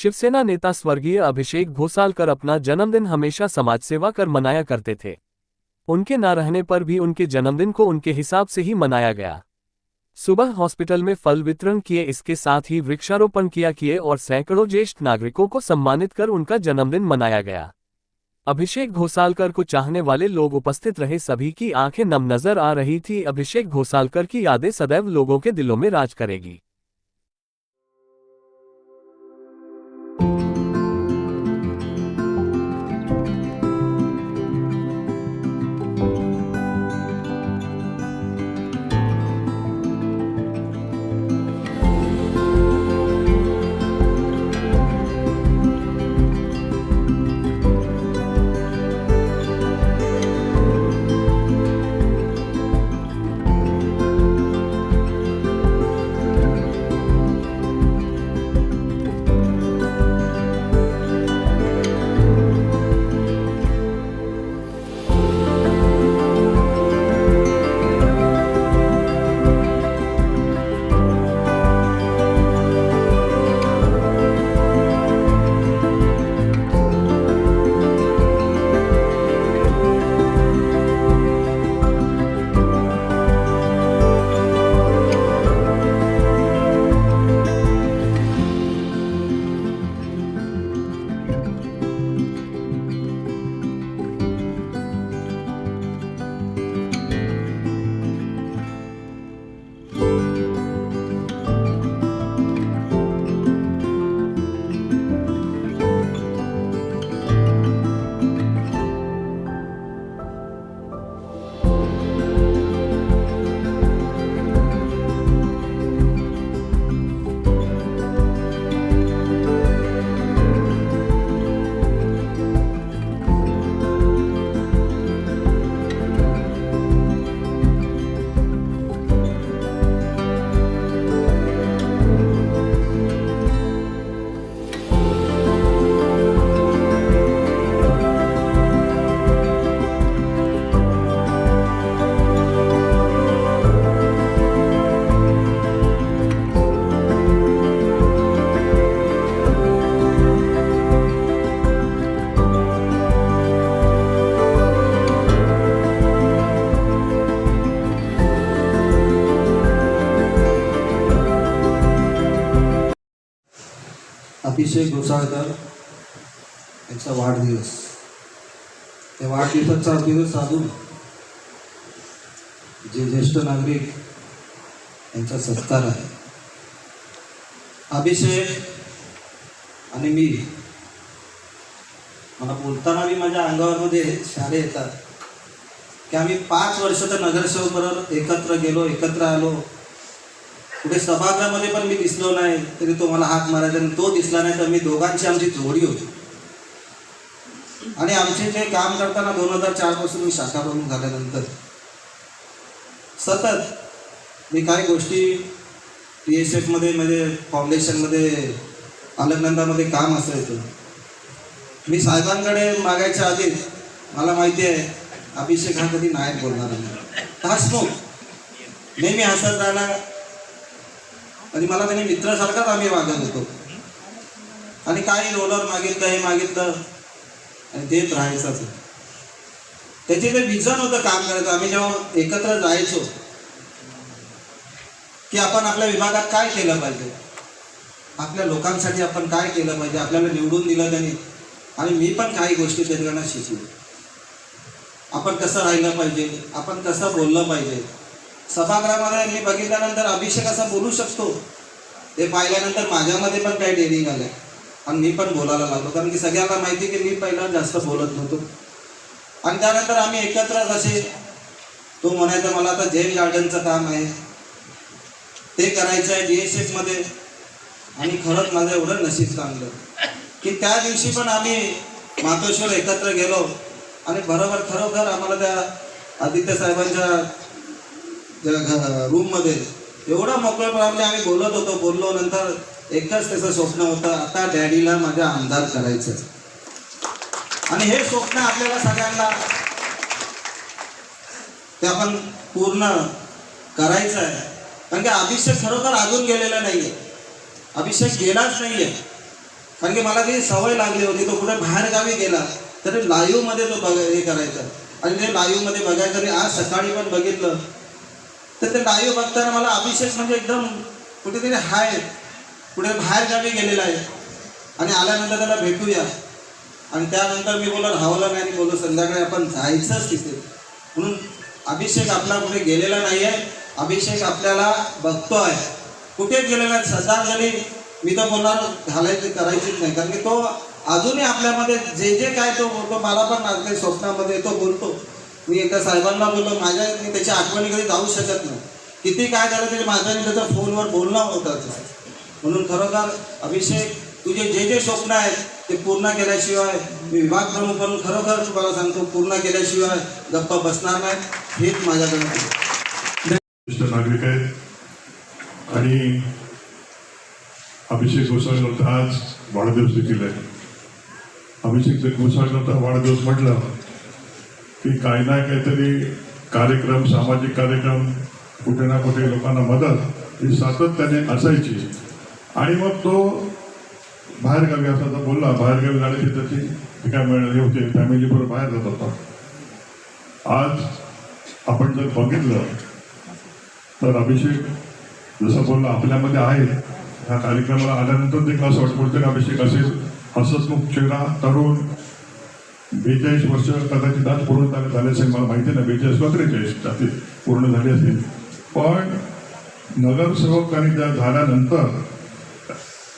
शिवसेना नेता स्वर्गीय अभिषेक घोसालकर अपना जन्मदिन हमेशा समाजसेवा कर मनाया करते थे। उनके न रहने पर भी उनके जन्मदिन को उनके हिसाब से ही मनाया गया। सुबह हॉस्पिटल में फल वितरण किए, इसके साथ ही वृक्षारोपण किए और सैकड़ों ज्येष्ठ नागरिकों को सम्मानित कर उनका जन्मदिन मनाया गया। अभिषेक घोसालकर को चाहने वाले लोग उपस्थित रहे, सभी की आंखें नम नजर आ रही थी। अभिषेक घोसालकर की यादें सदैव लोगों के दिलों में राज करेगी। अभिषेक घोसाळकर यांचा वाढदिवस, त्या वाढदिवसाचा दिवस साधून जे ज्येष्ठ नागरिक यांचा सत्कार आहे। अभिषेक आणि मी, मला बोलताना मी माझ्या अंगावर शाळे येतात की आम्ही 5 वर्ष तर नगरसेवक बरोबर एकत्र गेलो, एकत्र आलो। कुठे सभागृहामध्ये पण मी दिसलो नाही तरी तो मला हाक मारायचा आणि तो दिसला नाही तर मी दोघांची आमची जोडी होती। आणि आमचे जे काम करताना 2004 पासून मी शाखा प्रमुख झाल्यानंतर सतत मी काही गोष्टी TSF मध्ये म्हणजे फाउंडेशनमध्ये अलकनंदामध्ये काम असायचं। मी साहेबांकडे मागायच्या आधी मला माहिती आहे अभिषेक हा कधी नाही बोलणार नाही, हसमुख नेहमी हसत राहणार आणि मला त्याने मित्रासारखाच आम्ही वागत होतो। आणि काही रोलर मागितलं, हे मागितलं आणि देत राहायचंच। त्याचे जे विजन होतं काम करायचं, आम्ही जेव्हा एकत्र जायचो की आपण आपल्या विभागात काय केलं पाहिजे, आपल्या लोकांसाठी आपण काय केलं पाहिजे, आपल्याला निवडून दिलं त्यांनी आणि मी पण काही गोष्टी त्यांना शिकलो। आपण कसं राहिलं पाहिजे, आपण कसं बोललं पाहिजे। सभागृहामध्ये मी बघितल्यानंतर अभिषेक असा बोलू शकतो ते पाहिल्यानंतर माझ्यामध्ये पण काही डेअरिंग आलं आणि मी पण बोलायला लागलो, कारण की सगळ्यांना माहिती की मी पहिला जास्त बोलत नव्हतो। आणि त्यानंतर आम्ही एकत्र कसे, तो म्हणायचा मला आता झेन गार्डनचं काम आहे ते करायचं आहे DSF मध्ये। आणि खरंच माझं एवढं नशीब चांगलं की त्या दिवशी पण आम्ही मातोश्वर एकत्र गेलो आणि बरोबर खरोखर आम्हाला त्या आदित्य साहेबांच्या रूम मध्ये एवढा मोकळेपणाने आम्ही बोललो। नंतर एकच त्याचं स्वप्न होतं, आता डॅडीला माझ्या आमदार करायचं। आणि हे स्वप्न आपल्याला सगळ्यांना ते आपण पूर्ण करायचं आहे, कारण की अभिषेक खरोखर अजून गेलेला नाहीये, अभिषेक गेलाच नाहीये। कारण की मला ती सवय लागली होती. तो कुठे बाहेर गावी गेला तरी लाईव्हमध्ये तो हे करायचा आणि ते लाईव्हमध्ये बघायचं. आणि आज सकाळी पण बघितलं तर ते लाईव्ह बघताना मला अभिषेक म्हणजे एकदम कुठेतरी हाय, कुठे बाहेर गावी गेलेला आहे आणि आल्यानंतर त्याला भेटूया. आणि त्यानंतर मी बोललो राहवलं नाही आणि बोललो संध्याकाळी आपण जायचंच तिथे. म्हणून अभिषेक आपला कुठे गेलेला नाही आहे. अभिषेक आपल्याला बघतोय, कुठे गेलेला नाही. श्रद्धांजली मी तर बोलणार घालायची करायचीच नाही, कारण की तो अजूनही आपल्यामध्ये जे जे काय तो बोलतो. मला पण काही स्वप्नामध्ये तो बोलतो. मी एका साहेबांना बोललो मी त्याच्या आठवणी कधी जाऊ शकत नाही. किती काय झालं तरी माझ्याने त्याचं फोनवर बोलणं होतं. म्हणून खरोखर अभिषेक तुझे जे जे स्वप्न आहेत ते पूर्ण केल्याशिवाय मी विभाग प्रमुख म्हणून खरोखर तुम्हाला सांगतो पूर्ण केल्याशिवाय गप्पा बसणार नाही. हेच माझ्याकडे ज्येष्ठ नागरिक आहेत आणि अभिषेक घोसाळकरचा आज वाढदिवस देखील आहे. अभिषेक घोसाळकरचा वाढदिवस म्हटलं की काही ना काहीतरी कार्यक्रम, सामाजिक कार्यक्रम, कुठे ना कुठे लोकांना मदत ही सातत्याने असायची. आणि मग तो बाहेरगावी असा तर बोलला, बाहेरगावी जाण्याची त्याची काय मिळाली होते, फॅमिली बरोबर बाहेर जात होता. आज आपण जर बघितलं तर अभिषेक जसं बोलला आपल्यामध्ये आहे. ह्या कार्यक्रमाला आल्यानंतर देखील असं वाटतं की अभिषेक असेल हसतमुख चेहरा, तरुण, 42 वर्ष कदाचित आज पूर्ण झाले असेल, मला माहिती नाही 42 का 43 पूर्ण झाले असेल. पण नगरसेवक आणि त्या झाल्यानंतर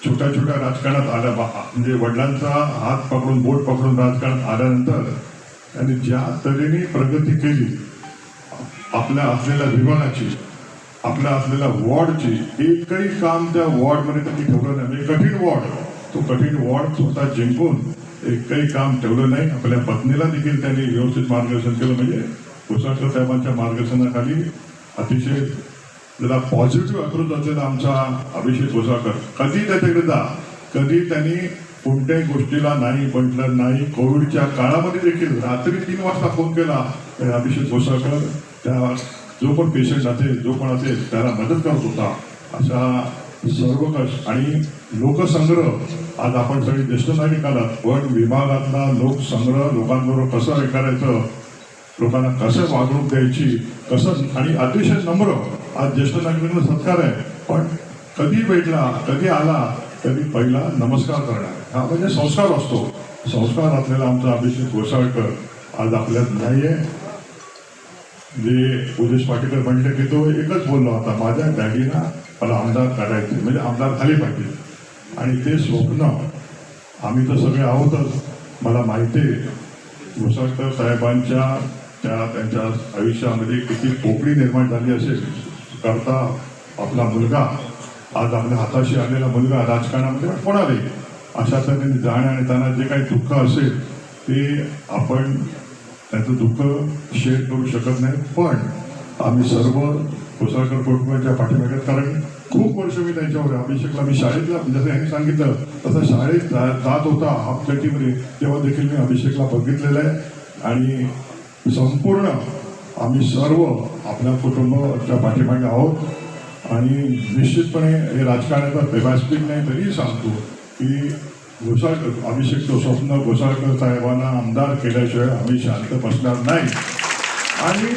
छोट्या छोट्या राजकारणात आल्या, म्हणजे वडिलांचा हात पकडून बोट पकडून राजकारणात आल्यानंतर त्यांनी ज्या तऱ्हेने प्रगती केली, आपल्या असलेल्या विभागाची, आपल्या असलेल्या वॉर्डची, एकही काम त्या वॉर्डमध्ये त्यांनी ठेवलं नाही. म्हणजे कठीण वॉर्ड, तो कठीण वॉर्ड स्वतः जिंकून एकही काम ठेवलं नाही. आपल्या पत्नीला देखील त्यांनी व्यवस्थित मार्गदर्शन केलं. म्हणजे घोसाळकर साहेबांच्या मार्गदर्शनाखाली अतिशय त्याला पॉझिटिव्ह अप्रोच असलेला आमचा अभिषेक घोसाळकर. कधी त्याच्याकडे जा, कधी त्यांनी कोणत्याही गोष्टीला नाही म्हटलं नाही. कोविडच्या काळामध्ये देखील रात्री 3 वाजता फोन केला तर अभिषेक घोसाळकर त्या जो पण पेशंट असेल, जो पण असेल त्याला मदत करत होता. अशा सर्वकष आणि लोकसंग्रह, आज आपण सगळे ज्येष्ठ नागरिक आलात, पण विभागातला लोकसंग्रह, लोकांबरोबर कसं हे करायचं, लोकांना कसं वागणूक द्यायची, कसं, आणि अतिशय नम्र. आज ज्येष्ठ नागरिकांना सत्कार आहे, पण कधी भेटला, कधी आला तरी पहिला नमस्कार करणार. हा म्हणजे संस्कार असतो. संस्कार असलेला आमचा अभिषेक घोसाळकर आज आपल्यात नाही आहे. जे उदेश पाटीकर म्हटले की तो एकच बोलला होता, माझ्या डॅडीना मला आमदार करायचे, म्हणजे आमदार झाले पाहिजे. आणि ते स्वप्न आम्ही तर सगळे आहोतच. मला माहिती आहे घोसाळकर साहेबांच्या त्यांच्या आयुष्यामध्ये किती पोकळी निर्माण झाली असेल. करता आपला मुलगा, आज आपल्या हाताशी आलेला मुलगा राजकारणामध्ये कोणालाही अशा तऱ्हेने जाण्या आणि त्यांना जे काही दुःख असेल ते आपण त्याचं दुःख शेअर करू शकत नाही. पण आम्ही सर्व घोसाळकर कुटुंबाच्या पाठीमागे, कारण खूप वर्ष मी त्यांच्यावर, अभिषेकला मी शाळेतला, जसं यांनी सांगितलं तसं शाळेत जात होता हाफ चड्डीमध्ये, तेव्हा देखील मी अभिषेकला बघितलेलं आहे. आणि संपूर्ण आम्ही सर्व आपल्या कुटुंबाच्या पाठीमागे आहोत. आणि निश्चितपणे हे राजकारणाचा व्यासपीठ नाही तरी सांगतो की घोसाळकर अभिषेकचं स्वप्न, घोसाळकर साहेबांना आमदार केल्याशिवाय आम्ही शांत बसणार नाही. आणि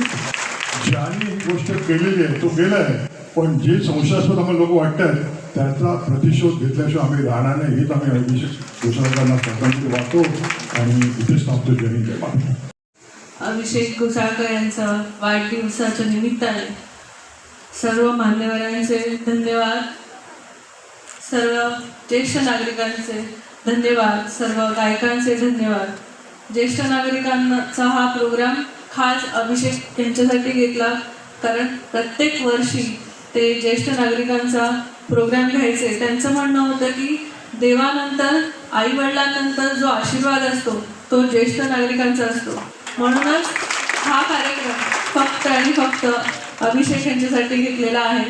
ज्यांनी ही गोष्ट केलेली आहे तो गेला आहे, पण जे संशयास्पद आम्हाला लोक वाटतात त्याचा प्रतिशोध घेतल्याशिवाय आम्ही राहणार नाही. हेच आम्ही अभिषेक घोसाळकरांना श्रद्धांजली वाटतो आणि इथेच थांबतो. जय हिंद, जय महाराष्ट्र. अभिषेक घोसाळकर यांचा वाढदिवसाच्या निमित्ताने सर्व मान्यवरांचे धन्यवाद, सर्व ज्येष्ठ नागरिकांचे धन्यवाद, सर्व गायकांचे धन्यवाद. ज्येष्ठ नागरिकांचा हा प्रोग्राम खास अभिषेक यांच्यासाठी घेतला, कारण प्रत्येक वर्षी ते ज्येष्ठ नागरिकांचा प्रोग्राम घ्यायचे. त्यांचं म्हणणं होतं की देवानंतर, आईवडिलांनंतर जो आशीर्वाद असतो तो ज्येष्ठ नागरिकांचा असतो. म्हणूनच हा कार्यक्रम फक्त आणि फक्त अभिषेक यांच्यासाठी घेतलेला आहे.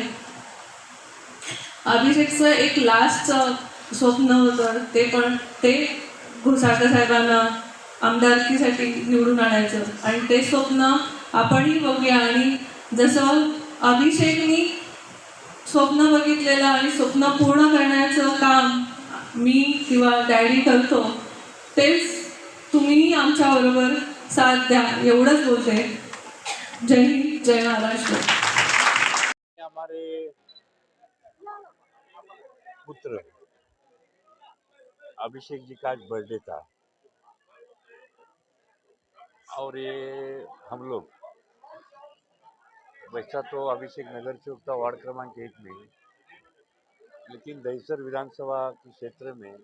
अभिषेकचं एक लास्टचं स्वप्न होतं, ते घोसाळकर साहेबांना आमदारकीसाठी निवडून आणायचं. आणि ते स्वप्न आपणही बघूया. आणि जसं अभिषेकनी स्वप्न बघितलेलं आणि स्वप्न पूर्ण करण्याचं काम मी किंवा डॅडी करतो तेच तुम्ही आमच्याबरोबर साथ द्या एवढंच बोलते. जय हिंद, जय महाराष्ट्र. हमारे पुत्र अभिषेक जी का आज बर्थडे था और ये हम लोग वैसा तो अभिषेक नगर चौक था वार्ड क्रमांक 1 में, लेकिन दहिसर विधानसभा के क्षेत्र में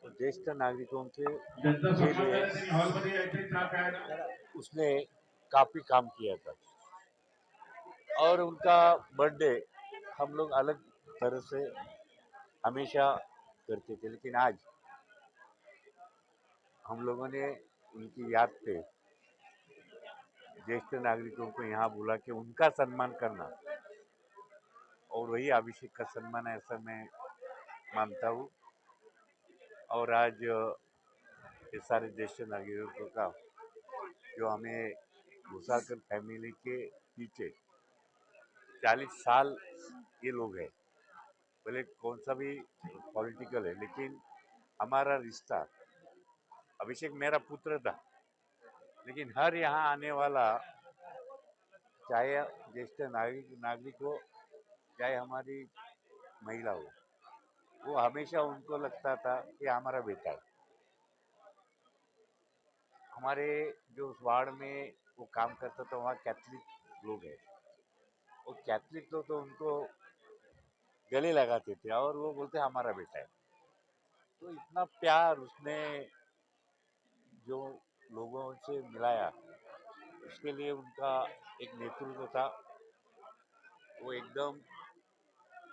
तो ज्येष्ठ नागरिकों के लिए उसने काफ़ी काम किया था और उनका बर्थडे हम लोग अलग तरह से हमेशा करते थे, लेकिन आज हम लोगों ने उनकी याद पे ज्येष्ठ नागरिकों को यहाँ बुला के उनका सम्मान करना और वही अभिषेक का सम्मान है ऐसा मैं मानता हूँ। और आज ये सारे ज्येष्ठ नागरिकों का जो हमें घुसाकर फैमिली के पीछे 40 साल ये लोग हैं, भले कौन सा भी पॉलिटिकल है, लेकिन हमारा रिश्ता अभिषेक मेरा पुत्र था, लेकिन हर यहाँ आने वाला चाहे ज्येष्ठ नागरिक हो चाहे हमारी महिला हो, वो हमेशा उनको लगता था कि हमारा बेटा है। हमारे जो उस वार्ड में वो काम करता था वहाँ कैथलिक लोग हैं, वो कैथलिक लोग तो उनको गले लगाते थे और वो बोलते हमारा बेटा है। तो इतना प्यार उसने जो लोगों से मिलाया, उसके लिए उनका एक नेतृत्व था, वो एकदम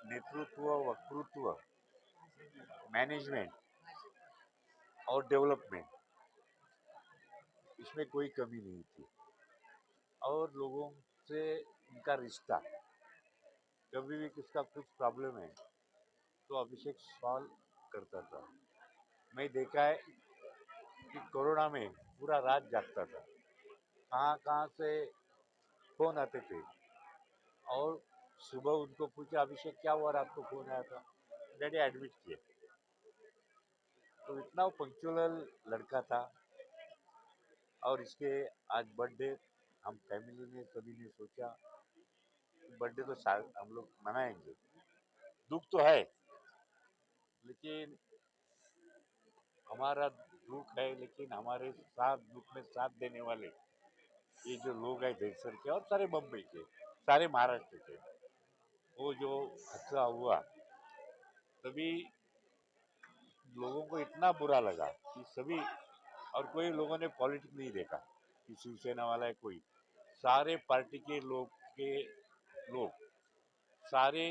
नेतृत्व, वक्तृत्व, मैनेजमेंट और डेवलपमेंट, इसमें कोई कमी नहीं थी। और लोगों से उनका रिश्ता, कभी भी किसका कुछ प्रॉब्लम है तो अभिषेक सॉल्व करता था। मैं देखा है कि कोरोना में पूरा रात जागता था, कहाँ कहाँ से फोन आते थे और सुबह उनको पूछा अभिषेक क्या हुआ, रात को फोन आया था, डैडी एडमिट किए। तो इतना पंक्चुअल लड़का था और इसके आज बर्थडे हम फैमिली ने सभी ने सोचा बर्थडे तो शायद हम लोग मनाएंगे। दुख तो है, लेकिन हमारा दुख है, लेकिन हमारे साथ दुख में साथ देने वाले ये जो लोग हैं देशर के और सारे बम्बई के, सारे महाराष्ट्र के, वो जो हादसा हुआ तभी लोगों को इतना बुरा लगा कि सभी, और कोई लोगों ने पॉलिटिक्स नहीं देखा कि शिवसेना वाला है कोई, सारे पार्टी के लोग सारे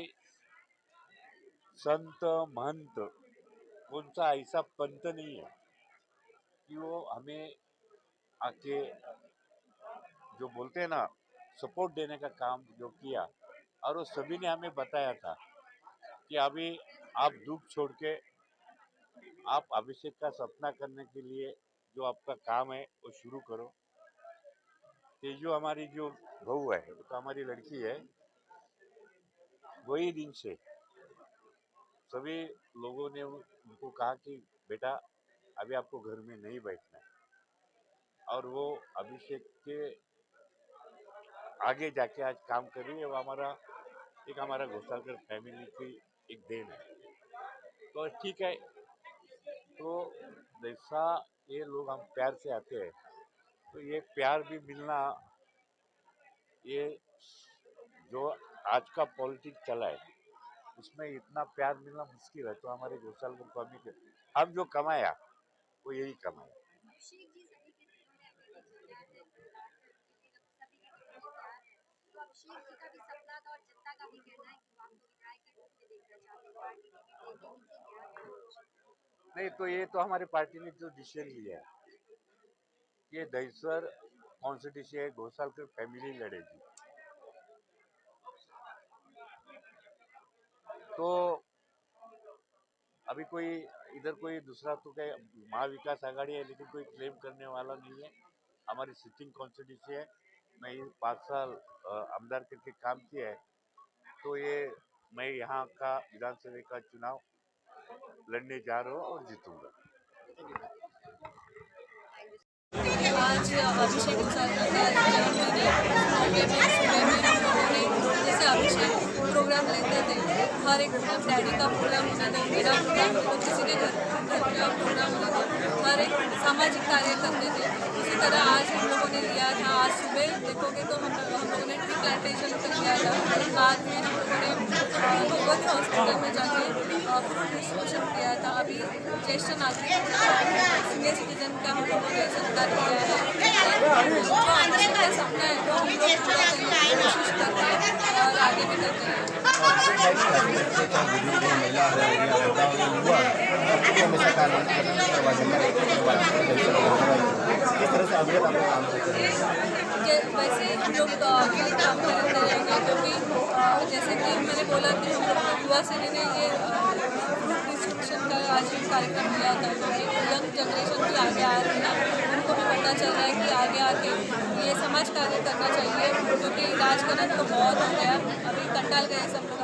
संत महंत, कौन सा ऐसा पंथ नहीं है कि वो हमें आके जो बोलते हैं ना सपोर्ट देने का काम जो किया। और वो सभी ने हमें बताया था कि अभी आप दुख छोड़ के आप अभिषेक का सपना करने के लिए जो आपका काम है वो शुरू करो। ये जो हमारी जो बहू है वो तो हमारी लड़की है, वही दिन से सभी लोगों ने उनको कहा कि बेटा अभी आपको घर में नहीं बैठना है, और वो अभिषेक के आगे जाके आज काम कर रही है। वो हमारा घोसालकर फैमिली की एक देन है। तो ठीक है, तो जैसा ये लोग हम प्यार से आते हैं तो ये प्यार भी मिलना, ये जो आज का पॉलिटिक्स चला है उसमें इतना प्यार मिलना मुश्किल है। तो हमारे घोसालकर को हम जो कमाया वो यही कमाया। अभिषेक जी सभी के दिलों में अपने जगह है, इंतजार करते थे, सभी के दिलों में प्यार है। तो अभिषेक जी का भी सपना था और जनता का भी कहना है कि वो आपको विधायक के रूप में देखना चाहते हैं, पार्टी टिकट देके उनसे क्या कहना। नहीं तो ये तो हमारी पार्टी ने जो डिसीजन लिया है, ये दहिसर कॉन्स्टिट्यूंसी है, घोसालकर फैमिली लड़ेगी। तो अभी कोई इधर कोई दूसरा तो क्या महाविकास आघाड़ी है, लेकिन कोई क्लेम करने वाला नहीं है। हमारी सिटिंग कॉन्स्टिट्यूंसी है। मैं ये 5 साल आमदार करके काम किया है, तो ये मैं यहाँ का विधानसभा का चुनाव लड़ने जा रहा हूँ और जीतूंगा। आज अभिषेक गुसालकर का जन्मदिन है। मौके पे सुबह में हम लोगों ने जैसे अभिषेक प्रोग्राम लेते थे, हर एक डैडी का प्रोग्राम होता था, मेरा प्रोग्राम होता था, किसी के घर का प्रोग्राम होता था, हर एक सामाजिक कार्य करते थे। उसी तरह आज हम लोगों ने लिया था। आज सुबह देखोगे तो हम लोगों ने ट्री प्लांटेशन तक किया था। बाद में हम लोगों ने भगवती हॉस्पिटल में जाके फ्रूट डिस्ट्रीब्यूशन किया था। अभी ज्येष्ठ नागरिक सीनियर सिटीजन का हम लोगों ने सत्कार किया है। जो अभिषेक का सपना है वो हम लोग पूरा करने की कोशिश करते हैं और आगे भी करते हैं। वैसे हम लोग काम करते रहेंगे, क्योंकि जैसे कि मैंने बोला कि हम लोग युवा सेना ने ये डिस्ट्रीब्यूशन का आज कार्यक्रम किया था, क्योंकि यंग जनरेशन भी आगे आ रही है, उनको भी पता चल रहा है कि आगे आके ये समाज कार्य करना चाहिए, क्योंकि राजकारण तो बहुत हो गया। अभी कंटाल गए सब लोग